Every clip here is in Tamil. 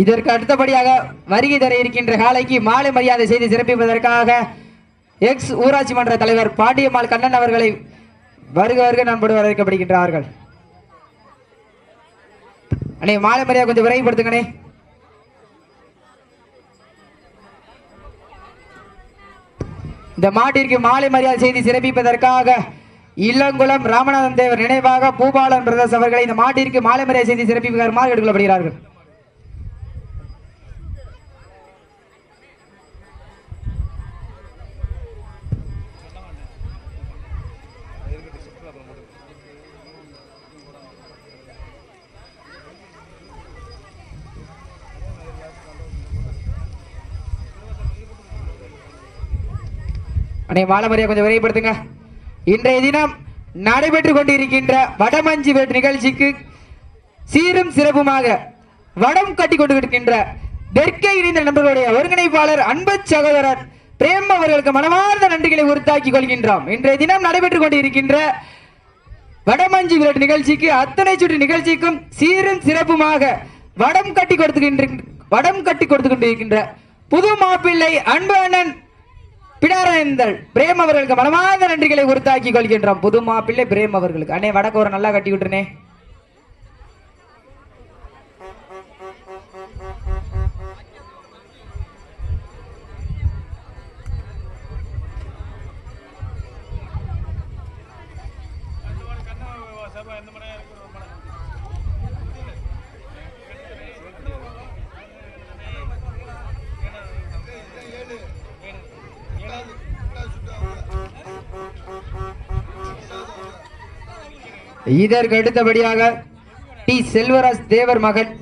இதற்கு அடுத்தபடியாக வருகை தர இருக்கின்ற காலைக்கு மாலை மரியாதை செய்து சிறப்பிப்பதற்காக எக்ஸ் ஊராட்சி மன்ற தலைவர் பாண்டியம்மாள் கண்ணன் அவர்களை வருக நண்படு வரவேற்கப்படுகின்றார்கள். அண்ணே மாலை மரியாதை கொஞ்சம் விரைவுபடுத்துங்கண்ணே. இந்த மாட்டிற்கு மாலை மரியாதை செய்து சிறப்பிப்பதற்காக இளங்குளம் ராமநாதன் தேவர் நினைவாக பூபாலன் பிரதர்ஸ் அவர்களை இந்த மாட்டிற்கு மாலை மரியாதை செய்து சிறப்பிக்குமாறு எடுக்கப்படுகிறார்கள். அண்ணே மாலை மரியாதை கொஞ்சம் விரைவுபடுத்துங்க. இன்றைய தினம் நடைபெற்றுக் கொண்டிருக்கின்ற வடமஞ்சி வேட்டு நிகழ்ச்சிக்கு சீரும் சிறப்புமாக வடம் கட்டி கொண்டிருக்கின்ற தெற்கே இணைந்த நண்பர்களுடைய ஒருங்கிணைப்பாளர் அன்பு சகோதரர் பிரேம் அவர்களுக்கு மனமார்ந்த நன்றிகளை உறுத்தாக்கிக் கொள்கின்றோம். இன்றைய தினம் நடைபெற்றுக் கொண்டிருக்கின்ற வடமஞ்சி விளையாட்டு நிகழ்ச்சிக்கு அத்தனை சுற்று நிகழ்ச்சிக்கும் சீரும் சிறப்புமாக வடம் கட்டி கொடுத்து கொண்டிருக்கின்ற புது மாப்பிள்ளை அன்பு அண்ணன் பிடாரேந்தல் பிரேம் அவர்களுக்கு மனமார்ந்த நன்றிகளை உறுத்தாக்கிக் கொள்கின்றோம். புது மாப்பிள்ளை பிரேம் அவர்களுக்கு அண்ணே வடக்கு ஒரு நல்லா கட்டி விட்டுனே. இதற்கு அடுத்தபடியாக டி செல்வராஜ் தேவர் மகன்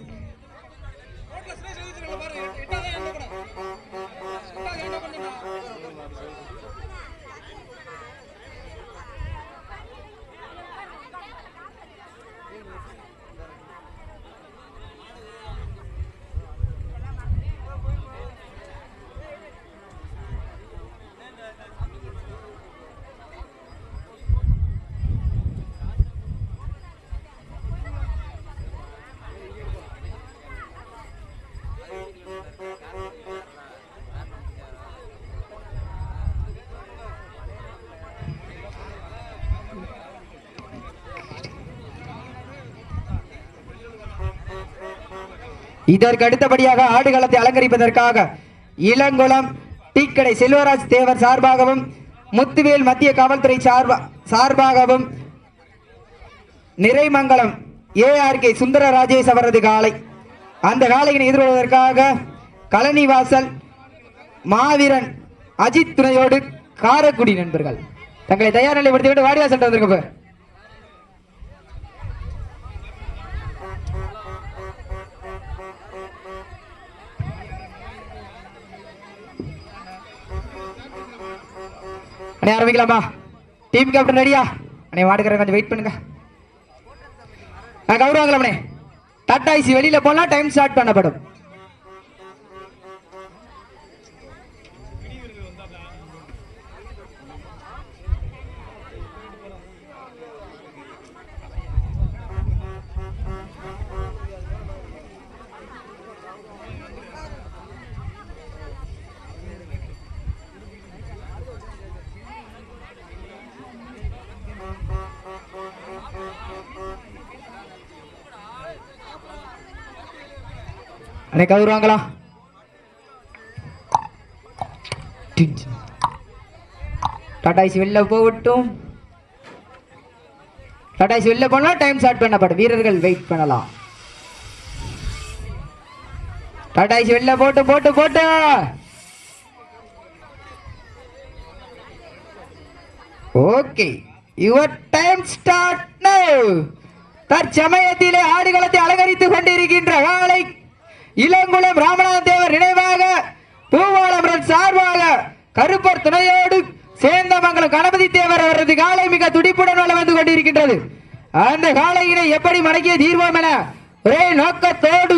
இதற்கு அடுத்தபடியாக ஆடுகளத்தை அலங்கரிப்பதற்காக இளங்குளம் டீக்கடை செல்வராஜ் தேவர் சார்பாகவும் முத்துவேல் மத்திய காவல்துறை சார்பாகவும் நிறைமங்கலம் ஏஆர்கே சுந்தர ராஜேஷ் அவரது காலை அந்த காலையினை எதிர்கொள்வதற்காக கலனிவாசல் மாவீரன் அஜித் துணையோடு காரக்குடி நண்பர்கள் தங்களை தயார் நிலைப்படுத்திவிட்டு வாடிவாசல் வந்திருக்க. ஆரம்பிக்கலாமா? டீம் கேப்டன் ரெடியா? அண்ணே வாடுக்கிறேன், கொஞ்சம் வெயிட் பண்ணுங்க. கௌரவங்களே டாடா ஐசி வெளியில போனா டைம் ஸ்டார்ட் பண்ணப்படும். அன்னைக்கு வருவாங்களா? டாடாய்ஸ் வெளில போகட்டும். டாடாய்ஸ் வெளில போனா டைம் ஸ்டார்ட் பண்ணப்படும். வீரர்கள் வெயிட் பண்ணலாம். டாடாய்ஸ் வெளில போட்டு போட்டு போட்டு okay your time start now. தற்சமயத்திலே ஆடுகளத்தை அலங்கரித்துக் கொண்டிருக்கின்ற காலை இளங்குளம் ராமநாதன் தேவர் நினைவாக பூவாளம் சார்பாக கருப்பர் துணையோடு சேந்தமங்கலம் கணபதி தேவர் அவரது காலை மிக துடிப்புடன் வளம் வந்து கொண்டிருக்கின்றது. அந்த காலையினை எப்படி மடக்கிய தீர்வோம் என ஒரே நோக்கத்தோடு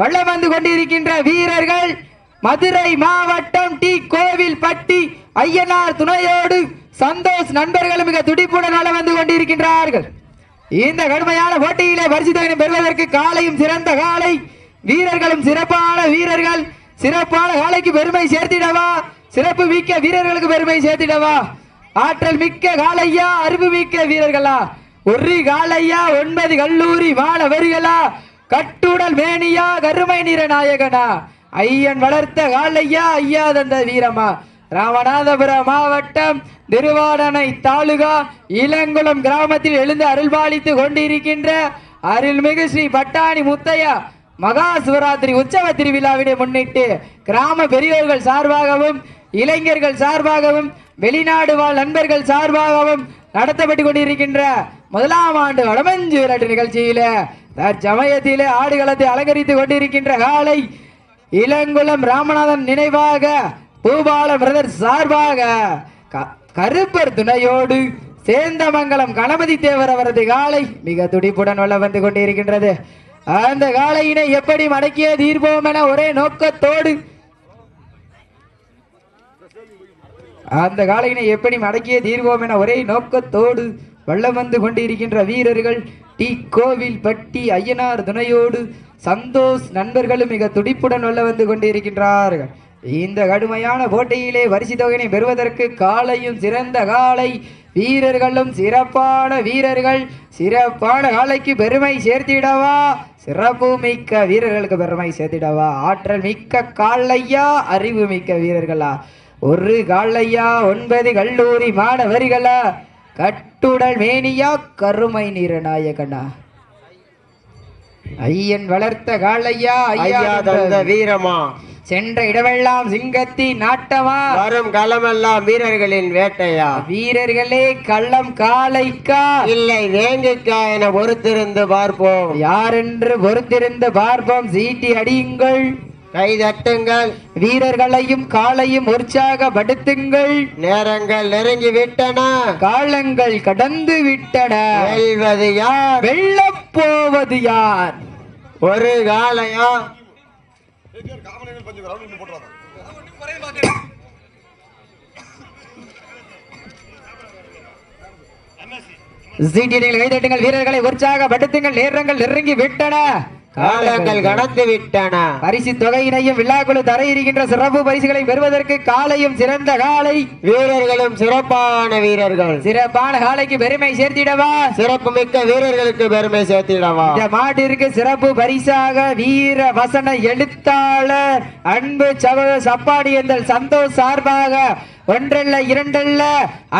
வளம் வந்து கொண்டிருக்கின்ற வீரர்கள் மதுரை மாவட்டம் டி கோவில்பட்டி ஐயனார் துணையோடு சந்தோஷ் நண்பர்கள் மிக துடிப்புடன் வளம் வந்து கொண்டிருக்கின்றார்கள். இந்த கடுமையான போட்டியிலே பரிசு தொகையை பெறுவதற்கு காலையும் சிறந்த காலை வீரர்களும் சிறப்பான வீரர்கள் சிறப்பான காலைக்கு பெருமை சேர்த்திடவா, சிறப்பு மிக்க வீரர்களுக்கு பெருமை சேர்த்திடவா. ஆற்றல் மிக்க காலையா, அறிவு மிக்க வீரர்களா, ஒரு காலையா 9 கல்லூரி மாணவர்களா, கட்டுடல் மேனியா, கருமை நிற நாயகனா, ஐயன் வளர்த்த காலையா, ஐயா தந்த வீரமா. ராமநாதபுரம் மாவட்டம் திருவாடனை தாலுகா இளங்குளம் கிராமத்தில் எழுந்து அருள்பாலித்து கொண்டிருக்கின்ற அருள்மிகு ஸ்ரீ பட்டாணி முத்தையா மகா சிவராத்திரி உற்சவ திருவிழாவினை முன்னிட்டு கிராம பெரியோர்கள் சார்பாகவும் இளைஞர்கள் சார்பாகவும் வெளிநாடு வாழ் நண்பர்கள் சார்பாகவும் நடத்தப்பட்டு கொண்டிருக்கின்ற 1ஆம் ஆண்டு வடமஞ்சு விளையாட்டு நிகழ்ச்சியில தற்சமயத்திலே ஆடுகளத்தை அலங்கரித்துக் கொண்டிருக்கின்ற காலை இளங்குளம் ராமநாதன் நினைவாக பூபாலம் பிரதர் சார்பாக கருப்பர் துணையோடு சேந்தமங்கலம் கணபதி தேவர் அவரது காலை மிக துடிப்புடன் வள வந்து கொண்டிருக்கின்றது. அந்த காலையினை எப்படி மடக்கிய தீர்ப்போம் என ஒரே நோக்கத்தோடு அந்த காலையினை எப்படி மடக்கிய தீர்வோம் என ஒரே நோக்கத்தோடு வள்ளம் வந்து கொண்டிருக்கின்ற வீரர்கள் டி கோவில் பட்டி ஐயனார் துணையோடு சந்தோஷ் நண்பர்களும் மிக துடிப்புடன் வள்ள வந்து கொண்டிருக்கின்றார்கள். இந்த கடுமையான போட்டியிலே பரிசு தொகையினை பெறுவதற்கு காலையும் சிறந்த காலை வீரர்களும் சிறப்பான வீரர்கள் சிறப்பான காலைக்கு பெருமை சேர்த்திடவா, சிறப்பு மிக்க வீரர்களுக்கு பெருமை சேர்த்திடவா. ஆற்றல் மிக்க காலையா, அறிவு மிக்க வீரர்களா, ஒரு காலையா 9 கல்லூரி மாணவர்களா, கட்டுடல் மேனியா, கருமை நிற நாயகனா, ஐயன் வளர்த்த காலையா, ஐயா தந்த வீரமா, சென்ற இடமெல்லாம் சிங்கத்தின் நாட்டமா, வரும் களமெல்லாம் வீரர்களின் வேட்டையா, வீரர்களே களம் காலைக்கா இல்லை வேங்கைக்கா என பொறுத்திருந்து பார்ப்போம், யார் என்று பொறுத்திருந்து பார்ப்போம். சீட்டி அடியுங்கள், கைதட்டுங்கள், வீரர்களையும் காலையும் உற்சாகப்படுத்துங்கள். நேரங்கள் நெருங்கி விட்டன, காலங்கள் கடந்து விட்டன, வெல்வது யார், வெல்லப் போவது யார், ஒரு காலையா கைதட்டுங்கள், வீரர்களை உற்சாகப்படுத்துங்கள். நேரங்கள் நெருங்கி விட்டன, காலங்கள் கடந்து விட்டன. பரிசு தொகையினையும் விழாக்குழு தர இருக்கின்ற சிறப்பு பரிசுகளை பெறுவதற்கு காலையும் சிறந்த காலை வீரர்களும் சிறப்பான வீரர்கள் சிறப்பான காலைக்கு பெருமை சேர்த்திடவா, சிறப்பு மிக்க வீரர்களுக்கு பெருமை சேர்த்திடவா. இந்த மாட்டிற்கு சிறப்பு பரிசாக வீர வசன எழுத்தாளர் அன்பு சப்பாடி எந்தல் சந்தோஷ் சார்பாக ஒன்றல்ல இரண்டல்ல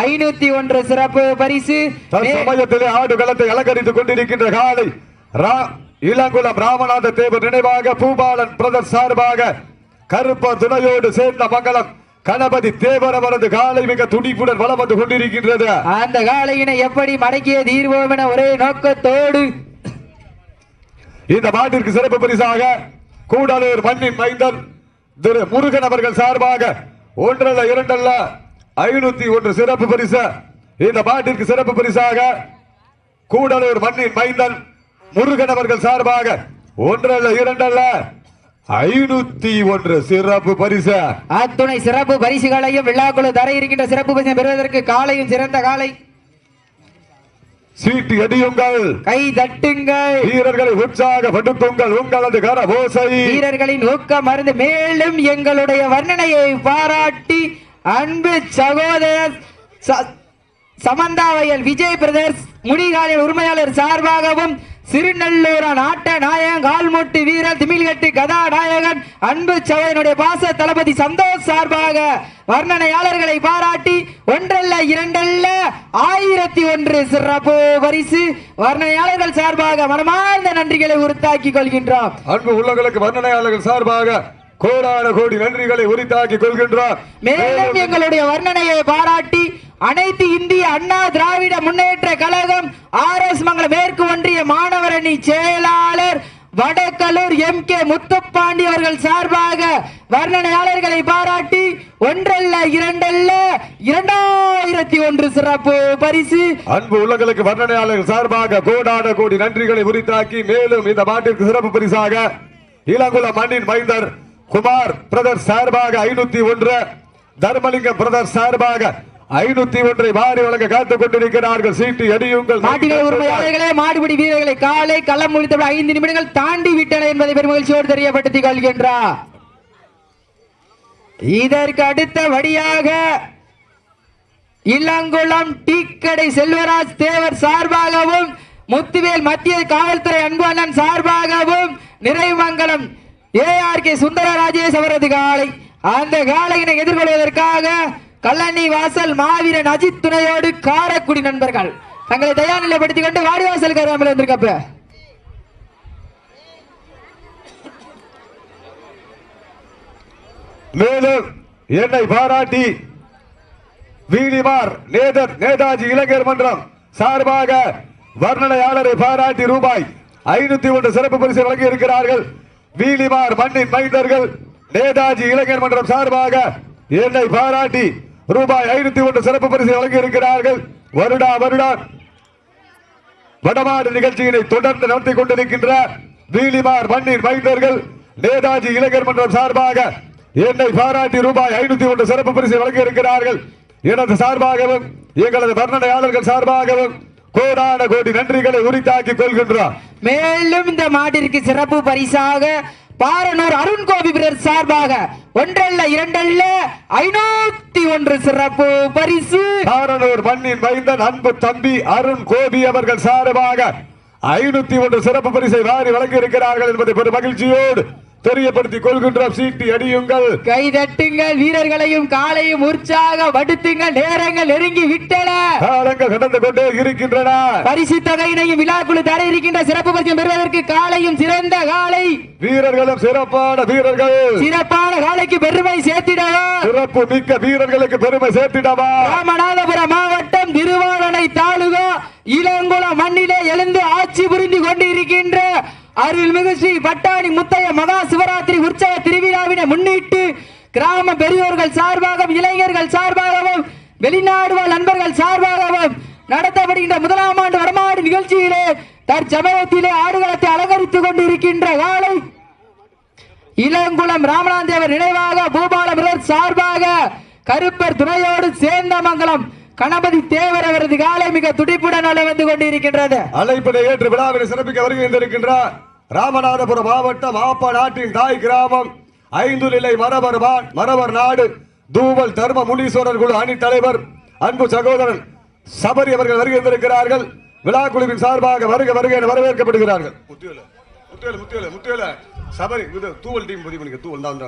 501 சிறப்பு பரிசு. சமயத்திலே ஆடு களத்தை அலங்கரித்துக் கொண்டிருக்கின்ற காலை இளங்குளம் ராமநாத தேவர் நினைவாக பூபாலன் பிரதர் சார்பாக கருப்பர் துணையோடு சேர்ந்த மங்கலம் கணபதி தேவர் அவரது காலை மிக துடிப்புடன் வளம் வந்து கொண்டிருக்கின்றது. அந்த காலையினை எப்படி மடக்கிய தீர்வோம் என ஒரே நோக்கத்தோடு இந்த மாட்டிற்கு சிறப்பு பரிசாக கூடலூர் மண்ணின் மைந்தன் திரு முருகன் அவர்கள் சார்பாக ஒன்றல்ல இரண்டல்ல 501 சிறப்பு பரிசு. இந்த மாட்டிற்கு சிறப்பு பரிசாக கூடலூர் மண்ணின் மைந்தன் முருகன் அவர்கள் சார்பாக ஒன்றல்ல இரண்டல்ல 501 சிறப்பு பரிசு. அத்துணை சிறப்பு பரிசுகளையும் விழாக்குழு தர இருக்கின்ற சிறப்பு பரிசு பெறுவதற்கு காலையும் சிறந்த காலை சீட்டி அடியுங்கள், கை தட்டுங்கள், வீரர்களை உற்சாகப்படுத்துங்கள். உங்களது கரஓசை வீரர்களின் ஊக்கம் மருந்து மேலும் எங்களுடைய வர்ணனையை பாராட்டி அன்பு சகோதரர் சமந்தாவையல் விஜய் பிரதர்ஸ் முடிகாலின் உரிமையாளர் சார்பாகவும் சிறுநல்லூர் நாட்ட நாயகன் கால்முட்டு வீரர் திமிழ்கட்டு கதாநாயகன் அன்பு சகோதரனுடைய பாச தளபதி சந்தோஷ் சார்பாக வர்ணனையாளர்களை பாராட்டி ஒன்றல்ல இரண்டல்ல 1001 சிறப்பு பரிசு வர்ணனையாளர்கள் சார்பாக மனமார்ந்த நன்றிகளை உறுத்தாக்கிக் கொள்கின்றோம். அன்பு உள்ளங்களுக்கு வர்ணனையாளர்கள் சார்பாக கோடான கோடி நன்றிகளை உரித்தாக்கிக் கொள்கின்றோம். மேலும் எங்களுடைய வர்ணனையை பாராட்டி அனைத்து இந்திய அண்ணா திராவிட முன்னேற்ற கழகம் RS மங்கலம் மேற்கு ஒன்றிய மாணவர் அணி செயலாளர் வடக்கலூர் MK முத்துப்பாண்டி அவர்கள் சார்பாக வர்ணனையாளர்களை பாராட்டி ஒன்றல்ல இரண்டல்ல 2001 சிறப்பு பரிசு. அன்பு உள்ளங்களுக்கு வர்ணனையாளர்கள் சார்பாக கோடான கோடி நன்றிகளை உரித்தாக்கி மேலும் இந்த மாட்டிற்கு சிறப்பு பரிசாக இளங்குளம் மண்ணின் மைந்தர் குமார் பிரதர் சார்பாக 501, தர்மலிங்கம் பிரதர் சார்பாக 501 மாறி வழங்க காத்துக் கொண்டிருக்கிறார்கள். சீட்டு அடியுங்கள். மாட்டிகள் உரிமையாளர்களே, மாடுபிடி வீரர்களை காலை களம் முடித்தபடி 5 நிமிடங்கள் தாண்டி விட்டன என்பதை பெருமகிழ்ச்சியோடு தெரியப்படுத்திக் கொள்கின்றார். இதற்கு அடுத்தபடியாக இளங்குளம் டீக்கடை செல்வராஜ் தேவர் சார்பாகவும், முத்துவேல் மத்திய காவல்துறை அன்பு அண்ணன் சார்பாகவும், நிறைமங்கலம் ARK சுந்தர ராஜேஷ் அவரது காலை. அந்த காலையினை எதிர்கொள்வதற்காக கல்லணி வாசல் மாவீரன் அஜித் துணையோடு காரக்குடி நண்பர்கள் தங்களை தயார் நிலைப்படுத்திக் கொண்டு வாடிவாசல் கருவாமல் வந்திருக்கப்ப. மேலும் என்னை பாராட்டி வீலிமார் நேதாஜி இளைஞர் மன்றம் சார்பாக வர்ணனையாளரை பாராட்டி ரூபாய் 501 சிறப்பு பரிசு வழங்கி இருக்கிறார்கள். வீலிமார் மண்ணின் மைந்தர்கள் நேதாஜி இளைஞர் மன்றம் சார்பாக என்னை பாராட்டி ரூபாய் 501 சிறப்பு பரிசு வழங்கி இருக்கிறார்கள். வருடம் வடமாடு நிகழ்ச்சியினை தொடர்ந்து நடத்தி கொண்டிருக்கின்ற வீலிமார் மண்ணின் மைந்தர்கள் நேதாஜி இளைஞர் மன்றம் சார்பாக என்னை பாராட்டி ரூபாய் 501 சிறப்பு பரிசு வழங்கி இருக்கிறார்கள். எனது சார்பாகவும் எங்களது வர்ணனையாளர்கள் சார்பாகவும் கோடான கோடி நன்றிகளை உரித்தாக்கிக் கொள்கின்றோம். மேலும் இந்த மாட்டிற்கு சிறப்பு பரிசாக பாரனூர் அருண் கோபி பிரதர் சார்பாக 1 அல்ல 2 அல்ல 501 சிறப்பு பரிசு. பாரனூர் மண்ணின் மைந்தன் அன்பு தம்பி அருண் கோபி அவர்கள் சார்பாக 501 சிறப்பு பரிசை வாரி வழங்கி இருக்கிறார்கள் என்பதை பெரும் மகிழ்ச்சியோடு தெரியப்படுத்திக் கொள்கின்றோம். சீட்டி அடியுங்கள், கை தட்டுங்கள், வீரர்களையும் காலையும் உற்சாகப்படுத்துங்கள். நேரங்கள் நெருங்கி விட்டன, காலங்கள் கடந்து கொண்டே இருக்கின்றன. பரிசு தொகையினையும் விழாக்குழு தர இருக்கின்ற சிறப்பு பரிசு பெறுவதற்கு காலையும் சிறந்த காலை வீரர்களும் சிறப்பான வீரர்கள் சிறப்பான காலைக்கு பெருமை சேர்த்திடவா, சிறப்பு மிக்க வீரர்களுக்கு பெருமை சேர்த்திடவா. ராமநாதபுரம் மாவட்டம் திருவாரணை தாலுகா இளங்குளம் மண்ணிலே எழுந்து ஆட்சி புரிந்து கொண்டிருக்கின்ற அருள்மிகு ஸ்ரீ பட்டாணி முத்தைய மகா சிவராத்திரி உற்சவ திருவிழாவினை முன்னிட்டு கிராம பெரியோர்கள் சார்பாகவும், இளைஞர்கள் சார்பாகவும், வெளிநாடு வாழ் நண்பர்கள் சார்பாகவும் நடத்தப்படுகின்ற 1ஆம் ஆண்டு வடமாடு நிகழ்ச்சியிலே தற்சமயத்திலே ஆடுகளத்தை அலங்கரித்துக் கொண்டிருக்கின்ற காலை இளங்குளம் ராமநாதேவர் நினைவாக பூபாலம் சார்பாக கருப்பர் துணையோடு சேந்தமங்கலம் கணபதி தேவர் அவரது காலை மிக துடிப்புடன் வந்து கொண்டிருக்கின்றது. அழைப்பினை ஏற்று விழாவினை சிறப்பிக்க வருகின்றிருக்கின்றார் ராமநாதபுரம் மாவட்டம் ஆப்ப நாட்டின் தாய் கிராமம் ஐந்துநிலை மரவர் நாடு தூவல் தர்ம முனீஸ்வரர் குழு அணி தலைவர் அன்பு சகோதரன் சபரி அவர்கள் வருகின்றிருக்கிறார்கள். விழா குழுவின் சார்பாக வருக வருக என வரவேற்கப்படுகிறார்கள். சபரி தூவல் டீம் தூவல் தான்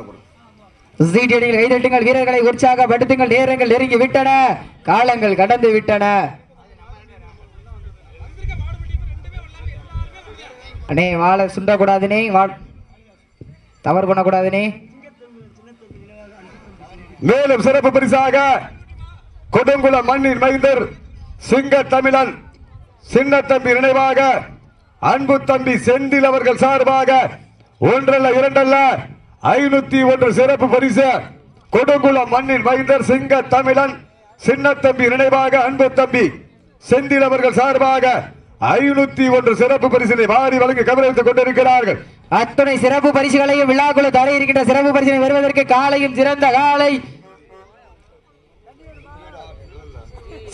வீரர்களை உற்சாகப்படுத்துங்கள். நேரங்கள் நெருங்கி விட்டன, காலங்கள் கடந்து விட்டன. அண்ணே வாழ சுண்டக்கூடாதுனே, தவறு பண்ணக்கூடாதுனே. மேலும் சிறப்பு பரிசாக கொடுங்குளம் மண்ணின் மைந்தர் சிங்க தமிழன் சின்னத்தம்பி நினைவாக அன்பு தம்பி செந்தில் அவர்கள் சார்பாக 1 அல்ல 2 அல்ல 501 சிறப்பு பரிசு கொடுங்குளம் மண்ணின் மைந்தர் சிங்க தமிழன் சின்னத்தம்பி நினைவாக அன்பு தம்பி செந்தில் அவர்கள் சார்பாக 501 சிறப்பு பரிசினை வாரி வழங்கி கவனித்துக் கொண்டிருக்கிறார்கள். அத்தனை சிறப்பு பரிசுகளையும் விழாக்குழு தர இருக்கின்ற சிறப்பு பரிசினை வருவதற்கு காலையும் சிறந்த காலை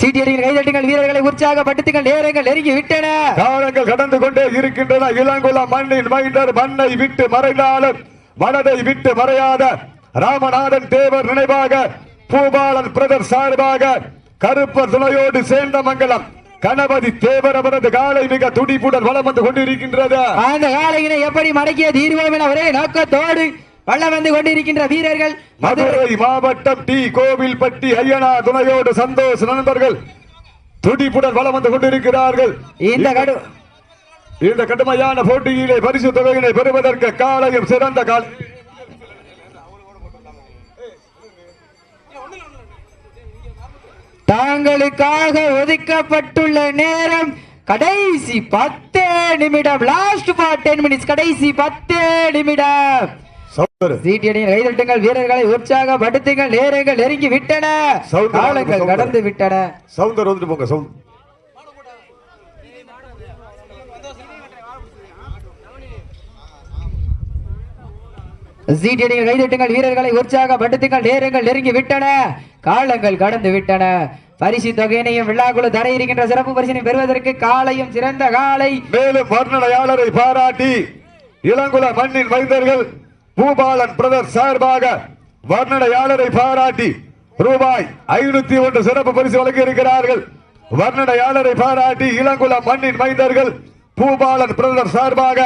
சீட்டியடிகள் கைதட்டுங்கள். வீரர்களை உற்சாகப்படுத்துங்கள். நேரங்கள் நெருங்கி விட்டன, காலங்கள் கடந்து கொண்டே இருக்கின்றன. இளங்குளம் மண்ணின் மைந்தர் மண்ணை விட்டு மறைந்தாலும் மனதை விட்டு மறையாத ராமநாதன் தேவர் நினைவாக பூபாலன் பிரதர் சார்பாக கருப்பர் துணையோடு சேந்தமங்கலம் கணபதி தேவர் அவரது காலை மிக துடிப்புடன் வலம் வந்து கொண்டிருக்கின்றது. அந்த காலையினை எப்படி மடக்கிய தீர்வோம் என ஒரே நோக்கத்தோடு வலம் வந்து கொண்டிருக்கின்ற வீரர்கள் மதுரை மாவட்டம் டி கோவில்பட்டி ஐயனா துணையோடு சந்தோஷ் நண்பர்கள் துடிப்புடன் வலம் வந்து கொண்டிருக்கிறார்கள். இந்த கடுமையான போட்டியிலே பரிசு தொகையினை பெறுவதற்கு காலையும் சிறந்த காலை தாங்களுக்காக ஒதுக்கப்பட்டுள்ள நேரம் கடைசி 10 நிமிடம். லாஸ்ட் 10 மினிட்ஸ், கடைசி 10 நிமிடம். கைதட்டுங்கள். வீரர்களை உற்சாகப்படுத்துங்கள். நேரங்கள் நெருங்கி விட்டன, காலங்கள் கடந்து விட்டன. சவுந்தர் வந்துட்டு போங்க. சவுந்தர் சீட்டியடிகள் கைதட்டுங்கள் வீரர்களை உற்சாகப்படுத்துங்கள் நேரங்கள் நெருங்கி விட்டன காலங்கள் கடந்து விட்டன பரிசு தொகையினையும் விழாக்குழு தர இருக்கின்ற சிறப்பு பரிசினை பெறுவதற்கு காலையும் சிறந்த காலை மேலும் வர்ணனையாளரை பாராட்டி இளங்குல மண்ணின் மைந்தர்கள் பூபாலன் பிரதர் சார்பாக வர்ணனையாளரை பாராட்டி ரூபாய் 501 சிறப்பு பரிசு வழங்கி இருக்கிறார்கள். வர்ணனையாளரை பாராட்டி இளங்குல மண்ணின் மைந்தர்கள் பூபாலன் பிரதர் சார்பாக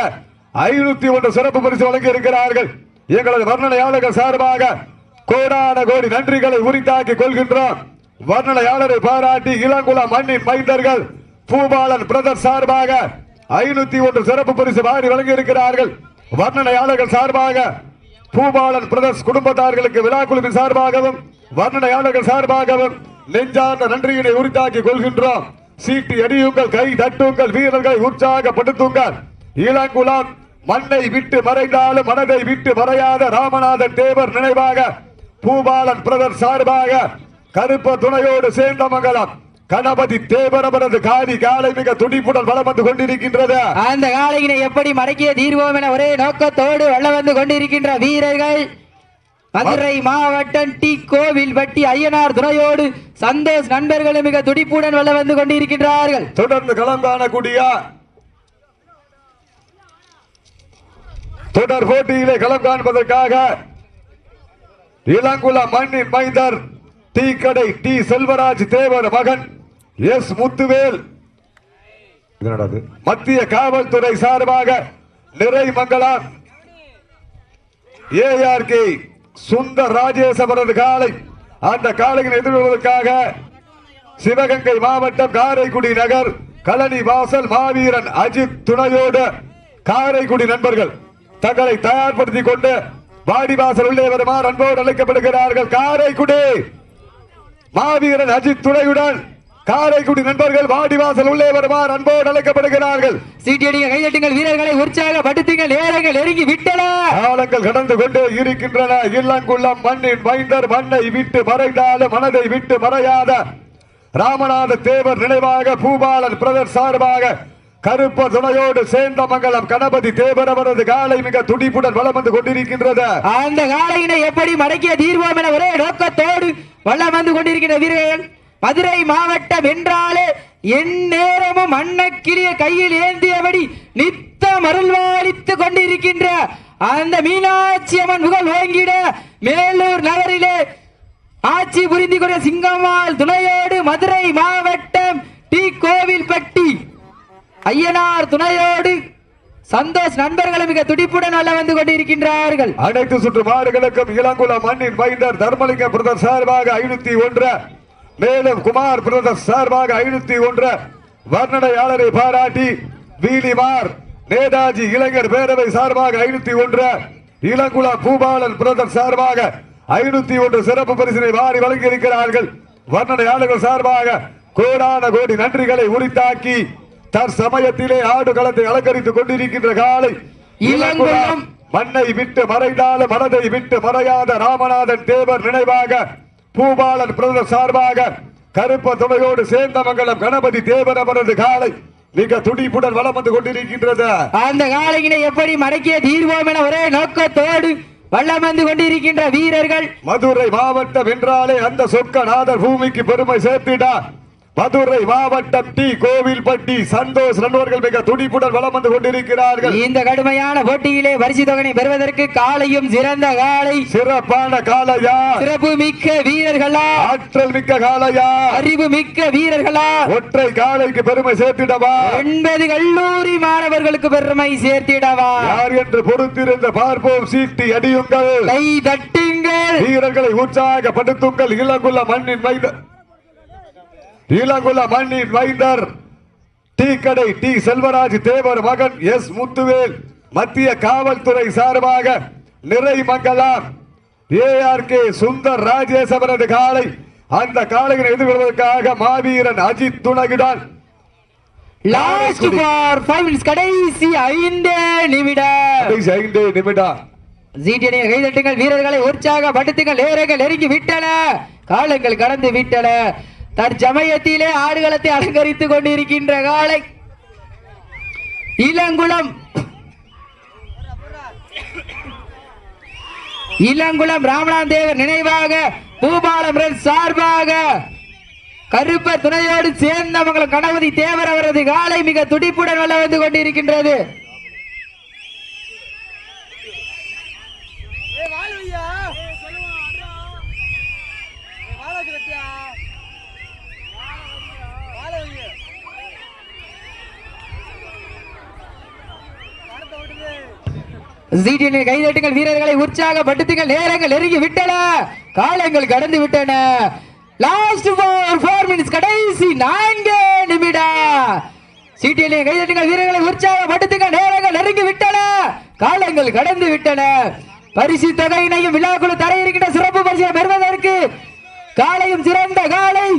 501 சிறப்பு பரிசு வழங்கி இருக்கிறார்கள். எங்களது வர்ணனையாளர்கள் சார்பாக கோடான கோடி நன்றிகளை உரித்தாக்கி கொள்கின்றோம். வர்ணனையாளரை பாராட்டி இளங்குல மண்ணின் மைந்தர்கள் பூபாலன் பிரதர் சார்பாக 501 சிறப்பு பரிசு வாரி வழங்கி இருக்கிறார்கள். வர்ணனையாளர்கள் சார்பாக பூபாலன் பிரதர்ஸ் குடும்பத்தார்களுக்கு விழாக்குழுவின் சார்பாகவும் வர்ணனையாளர்கள் சார்பாகவும் நெஞ்சார்ந்த நன்றியினை உரித்தாக்கி கொள்கின்றோம். சீட்டி அடியுங்கள், கை தட்டுங்கள், வீரர்களை உற்சாகப்படுத்துங்கள். இளங்குளம் மண்ணை விட்டு மறைந்தாலும் மனதை விட்டு மறையாத ராமநாதன் தேவர் நினைவாக பூபாலன் பிரதர் சார்பாக கருப்ப துணையோடு சேந்தமங்கலம் கணபதி தேவரமனது காடி காலை மிக துடிப்புடன் வளம் வந்து கொண்டிருக்கின்றது. அந்த காலையினை எப்படி மடக்கிய தீர்வோம் என ஒரே நோக்கத்தோடு வளம் வந்து கொண்டிருக்கின்ற வீரர்கள் மதுரை மாவட்டம் டி கோவில்பட்டி ஐயனார் துணையோடு சந்தோஷ் நண்பர்களும் மிக துடிப்புடன் வளம் வந்து கொண்டிருக்கின்றார்கள். தொடர்ந்து களம் காணக்கூடிய தொடர் போட்டியிலே களம் காண்பதற்காக இளங்குள மண்ணின் மைந்தர் டி கடை டி செல்வராஜ் தேவர் மகன் எஸ் முத்துவேல் மத்திய காவல்துறை சார்பாக நிறைமங்கலம் ஏஆர்கே சுந்தர் ராஜேஷ் அவரது காலை அந்த காலையில் எதிர்கொள்வதற்காக சிவகங்கை மாவட்டம் காரைக்குடி நகர் கழனி வாசல் மாவீரன் அஜித் துணையோடு காரைக்குடி நண்பர்கள் தங்களை தயார்படுத்திக் கொண்டு வாடிவாசல் உள்ளே வருமாறு அன்போடு அழைக்கப்படுகிறார்கள். காரைக்குடி மாவீரன் அஜித் துணையுடன் காரைக்குடி நண்பர்கள் வாடிவாசல் உள்ளே வருமாறு அன்போடு அழைக்கப்படுகிறார்கள். சீட்டியடிகள் கைதட்டுங்கள் வீரர்களை உற்சாகப்படுத்துங்கள் நேரங்கள் நெருங்கி விட்டன காலங்கள் கடந்து கொண்டே இருக்கின்றன. இளங்குளம் மண்ணின் மைந்தர் மண்ணை விட்டு மறைந்தாலும் மனதை விட்டு மறையாத ராமநாத தேவர் நினைவாக பூபாலன் பிரதர் சார்பாக கருப்ப துணையோடு சேந்தமங்கலம் கணபதி தேவர் அவரது காலை மிக துடிப்புடன் வளம் வந்து கொண்டிருக்கின்றது. அந்த காலையினை எப்படி மடக்கிய தீர்வோம் என ஒரே நோக்கத்தோடு வளம் வந்து கொண்டிருக்கின்ற வீரர்கள் மதுரை மாவட்டம் என்றாலே எந்நேரமும் அன்னக்கிளிய கையில் ஏந்தியபடி நித்தம் அருள்வாளித்துக் கொண்டிருக்கின்ற அந்த மீனாட்சி அம்மன் புகழ் ஓங்கிட மேலூர் நகரிலே ஆட்சி புரிந்து கொண்ட சிங்கம்மாள் துணையோடு மதுரை மாவட்டம் டி கோவில்பட்டி ஐயனார் துணையோடு சந்தோஷ் நண்பர்களும் மிக துடிப்புடன் வளம் வந்து கொண்டிருக்கின்றார்கள். அனைத்து சுற்று மாடுகளுக்கும் இளங்குளம் மண்ணின் மைந்தர் தர்மலிங்க பிரதர் சார்பாக 501 மேலும் குமார் பிரதர் சார்பாக 501 வர்ணனையாளரை பாராட்டி வீலிமார் நேதாஜி இளைஞர் பேரவை சார்பாக 501 இளங்குளம் பூபாலன் பிரதர் சார்பாக 501 சிறப்பு பரிசினை வாரி வழங்கி இருக்கிறார்கள். வர்ணனையாளர்கள் சார்பாக கோடான கோடி நன்றிகளை உரித்தாக்கி தற்சமயத்திலே ஆடு களத்தை அலங்கரித்துக் கொண்டிருக்கின்ற காலை இளங்குளம் மண்ணை விட்டு மறைந்தாலும் மனதை விட்டு மறையாத ராமநாதன் தேவர் நினைவாக பூபாலன் பிரதர் சார்பாக கருப்ப துணையோடு சேந்தமங்கலம் கணபதி தேவர் அவரது காலை மிக துடிப்புடன் வளம் வந்து கொண்டிருக்கின்றது. அந்த காலையினை எப்படி மடக்கிய தீர்வோம் என ஒரே நோக்கத்தோடு வளம் வந்து கொண்டிருக்கின்ற வீரர்கள் மதுரை மாவட்டம் என்றாலே அந்த சொக்கநாதர் பூமிக்கு பெருமை சேர்த்திடார். மதுரை மாவட்டம் டி கோவில்பட்டி சந்தோஷ் நண்பர்கள் மிக துடிப்புடன் வளம் வந்து கொண்டிருக்கிறார்கள். இந்த கடுமையான போட்டியிலே பரிசு தொகை பெறுவதற்கு காலையும் சிறந்த காலை சிறப்பான காலையா சிறப்பு மிக்க வீரர்களா ஆற்றல் மிக்க காலையா அறிவு மிக்க வீரர்களா ஒற்றை காலைக்கு பெருமை சேர்த்திடவா 80 கல்லூரி மாணவர்களுக்கு பெருமை சேர்த்திடவா யார் என்று பொறுத்திருந்த பார்ப்போம். சீட்டி அடியுங்கள், கை தட்டுங்கள், வீரர்களை உற்சாகப்படுத்துங்கள். இளங்குள மண்ணின் மைந்தர் டி கடை டி செல்வராஜ் தேவர் மகன் எஸ் முத்துவேல் மத்திய காவல்துறை சார்பாக நிறைமங்கலம் ஏஆர்கே சுந்தர் ராஜேஷ் அவரது காலை அந்த காலையை எதிர்கொள்வதற்காக மாவீரன் அஜித் துணகிடான் கடைசி 5 நிமிடம் சீட்டியடிகள் கைதட்டுங்கள் வீரர்களை உற்சாகப்படுத்துங்கள் நேரங்கள் நெருங்கி விட்டன காலங்கள் கடந்து விட்டன. தற்சமயத்திலே ஆடுகளத்தை அலங்கரித்துக் கொண்டிருக்கின்ற காலை இளங்குளம் இளங்குளம் ராமநாத தேவர் நினைவாக பூபாலம் சார்பாக கருப்பர் துணையோடு சேர்ந்தவங்களும் கணபதி தேவர் அவரது காலை மிக துடிப்புடன் வல்ல வந்து கொண்டிருக்கின்றது. கைதட்டுங்கள், வீரர்களை உற்சாகப்படுத்துங்கள். நேரங்கள் நெருங்கி விட்டன, காலங்கள் கடந்து விட்டன. லாஸ்ட் 4 மினிட்ஸ், கடைசி 4 நிமிடம். சீட்டிலே கைதட்டுங்கள், வீரர்களை உற்சாகப்படுத்துங்கள். நேரங்கள் நெருங்கி விட்டன, காலங்கள் கடந்து விட்டன. பரிசு தொகையினையும் விழாக்குழு தர இருக்கின்ற சிறப்பு பரிசை பெறுவதற்கு காலையும் சிறந்த காலை,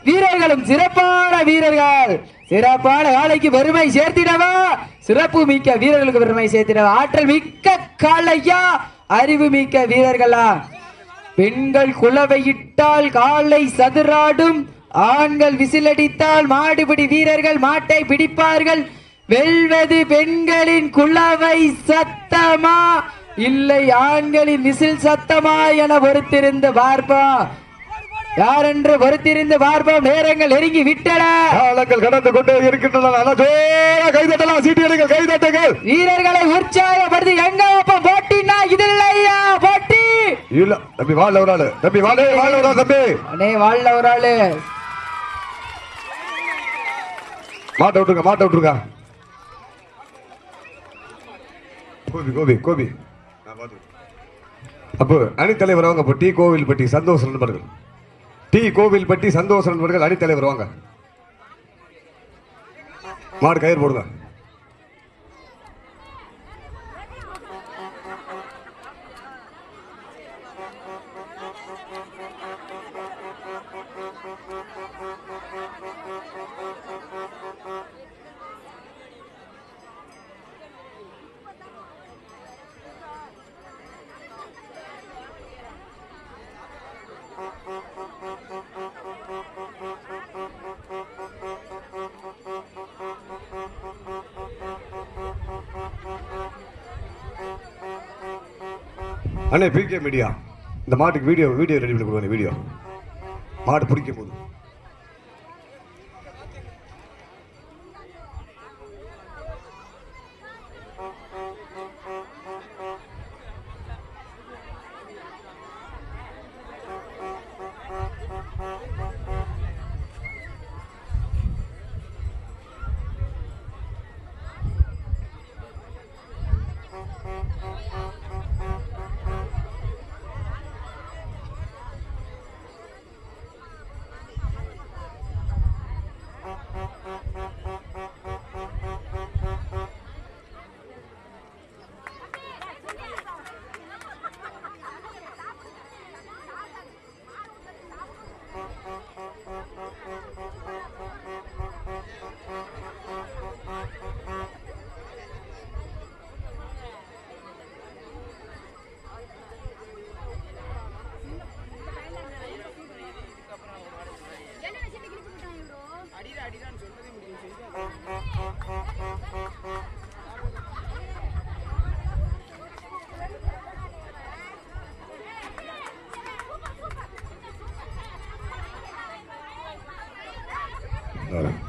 வீரர்களும் சிறப்பான வீரர்கள். சிறப்பான காலைக்கு பெருமை சேர்த்திடவா, சிறப்பு மிக்க வீரர்களுக்கு பெருமை சேர்த்திடவா? ஆற்றல் மிக்க காளையா, அறிவு மிக்க வீரர்களா? பெண்கள் குலவையிட்டால் காலை சதுராடும், ஆண்கள் விசிலடித்தால் மாடுபிடி வீரர்கள் மாட்டை பிடிப்பார்கள். வெல்வது பெண்களின் குலவை சத்தமா இல்லை ஆண்களின் விசில் சத்தமா என பொறுத்திருந்து பார்ப்போம். யார் என்று பொறுத்திருந்து பார்ப்போம். நேரங்கள் நெருங்கி விட்டன, காலங்கள் கடந்து கொண்டே இருக்கின்றன. கைதட்டலாம், சீட்டியடிகள், கைதட்டுங்கள். வீரர்களை உற்சாகப்படுத்தி எங்க போட்டினா இது இல்லையா போட்டி? இல்ல தம்பி, வாழ ஒரு ஆளு தம்பி, வாழ ஒரு ஆளு தம்பி, அண்ணே வாழ ஒரு ஆளு. மாட்ட விட்டுருங்க. கோபி அப்போ அணித்தலைவர் வாங்க. டி கோவில்பட்டி சந்தோஷ் நண்பர்கள், டி கோவில்பட்டி சந்தோஷ் நண்பர்கள் அணித்தலைவர் வாங்க. மாடு கயிறு போடுங்க. அண்ணே பிகே மீடியா இந்த மாட்டுக்கு வீடியோ ரெடி பண்ணி கொடுங்க. வீடியோ மாடு பிடிக்கும் போது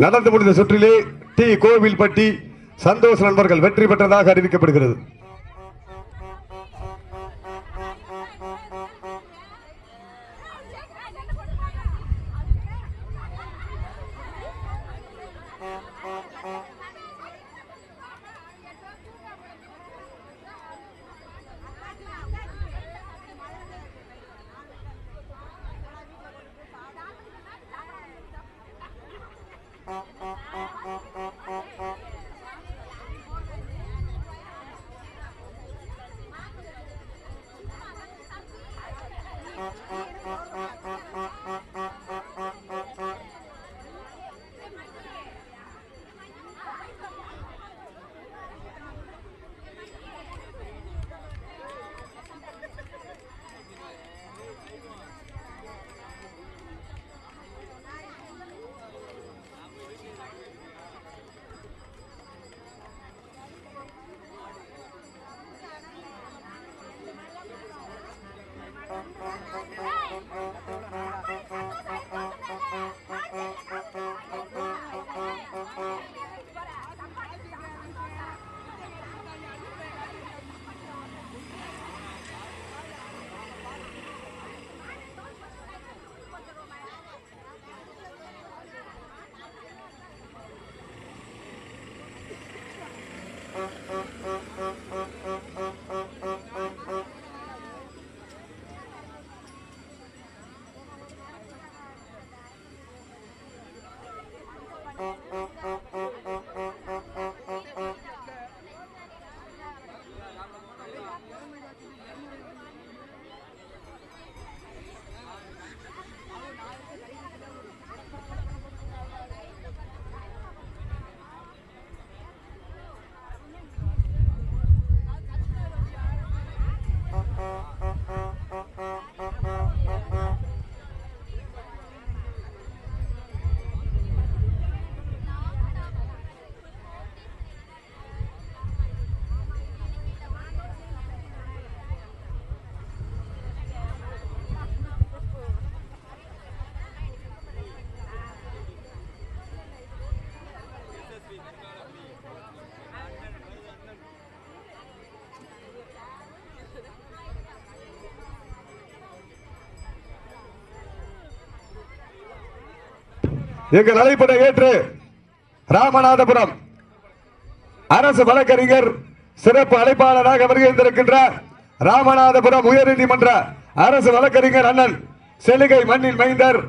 நடந்து முடிந்த சுற்றிலே டி கோவில்பட்டி சந்தோஷ் நண்பர்கள் வெற்றி பெற்றதாக அறிவிக்கப்படுகிறது. எங்கள் அழைப்பதை ஏற்று ராமநாதபுரம் அரசு வழக்கறிஞர் சிறப்பு அழைப்பாளராக வருகின்றிருக்கின்றார். ராமநாதபுரம் உயர்நீதிமன்ற அரசு வழக்கறிஞர் அண்ணன் செலுகை மண்ணின் மைந்தர்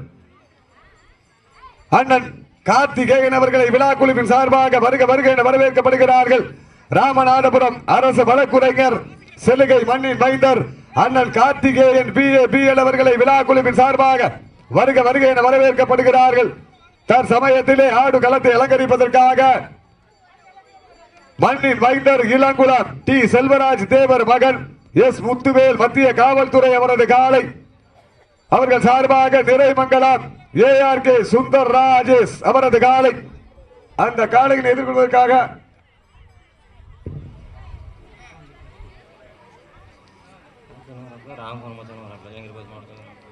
அண்ணன் கார்த்திகேயன் அவர்களை விழா குழுவின் சார்பாக வருக வருக என வரவேற்கப்படுகிறார்கள். ராமநாதபுரம் அரசு வழக்குரைஞர் செலுகை மண்ணின் மைந்தர் அண்ணன் கார்த்திகேயன் BA அவர்களை விழா குழுவின் சார்பாக வருக வருக என வரவேற்கப்படுகிறார்கள். தற்சமயத்திலே ஆடு களத்தை அலங்கரிப்பதற்காக மண்ணின் மைந்தர் இளங்குளம் டி செல்வராஜ் தேவர் மகன் எஸ் முத்துவேல் மத்திய காவல்துறை அவரது காலை அவர்கள் சார்பாக நிறைமங்கலம் ARK சுந்தர் ராஜேஷ் அவரது காலை அந்த காலையில் எதிர்கொள்வதற்காக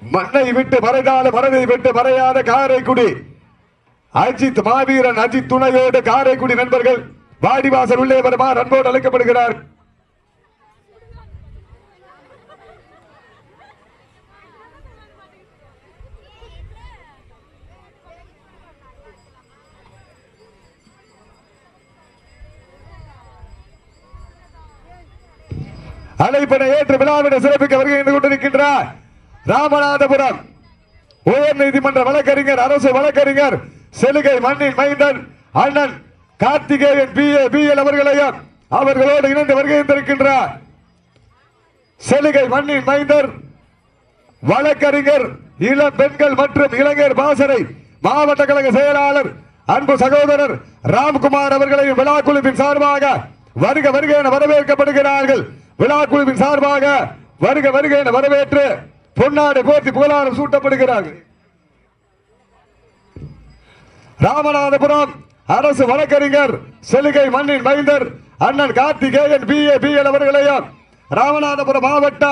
மண்ணை விட்டு மறைந்தாலும் மனதை விட்டு மறையாத காரைக்குடி அஜித் மாவீரன் அஜித் துணையோடு காரைக்குடி நண்பர்கள் வாடிவாசல் உள்ளே வருமாறு அன்போடு அழைக்கப்படுகிறார். அழைப்பினை ஏற்று விழாவினை சிறப்பிக்க வருகை கொண்டிருக்கின்றார். ராமநாதபுரம் உயர் நீதிமன்ற வழக்கறிஞர் அரசு வழக்கறிஞர் செலுகை மண்ணின் மைந்தன் அண்ணன் கார்த்திகேயன் BA அவர்களையும் அவர்களோடு இணைந்து வருகின்றிருக்கின்றார். செலுகை மண்ணின் மைந்தர் வழக்கறிஞர் இளம் பெண்கள் மற்றும் இளைஞர் பாசறை மாவட்ட கழக செயலாளர் அன்பு சகோதரர் ராம்குமார் அவர்களையும் விழா குழுவின் சார்பாக வருக வருக என வரவேற்கப்படுகிறார்கள். விழா குழுவின் சார்பாக வருக வருக என வரவேற்று பொன்னாடு போர்த்தி புகழாரம் சூட்டப்படுகிறார்கள். ராமநாதபுரம் அரசு வழக்கறிஞர் செலுகை மண்ணின் மைந்தர் அண்ணன் கார்த்திகேயன் BA அவர்களையும் ராமநாதபுரம் மாவட்ட